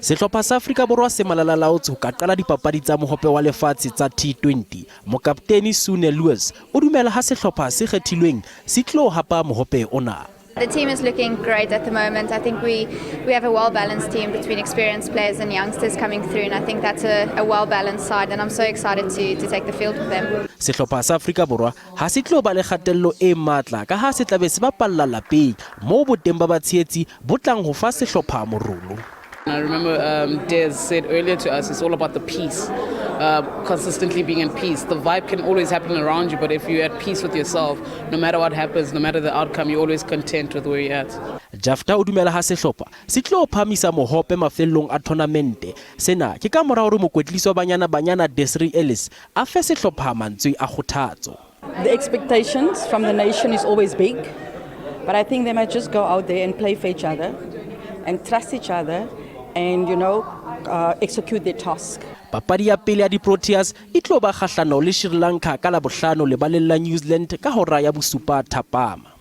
Sehlopha sa Afrika Borwa se malalalaotse ho ka qala dipapadi tsa mohope wa lefatshe tsa T20. Mokapteni Sune Lewis o dumela ha sehlopha se kgethilweng se tlo hapa mohope ona. The team is looking great at the moment. I think we have a well-balanced team between experienced players and youngsters coming through, and I think that's a well-balanced side, and I'm so excited to take the field with them. Sehlopha sa Afrika Borwa ha se tlo ba le kgatello e matla ka ha se tlabe se bapalla lapeng moo boteng ba batshehetsi bo tlang ho fa sehlopha morolo. I remember Des said earlier to us, it's all about the peace, consistently being in peace. The vibe can always happen around you, but if you're at peace with yourself, no matter what happens, no matter the outcome, you're always content with where you're at. Jafta o dumela ha sehlopha se tlo phamisa mohope mafellong a tournamente. Sena ke ka mora hore Mokwetlisi wa Banyana Banyana Desiree Ellis a fe sehlopha mantswe a kgothatso. The expectations from the nation is always big, but I think they might just go out there and play for each other and trust each other and, execute their task. Papadi ya pele ya di-Proteas e tlo ba kgahlano le Sri Lanka ka labohlano le baleng la New Zealand ka hora ya bosupa thapama.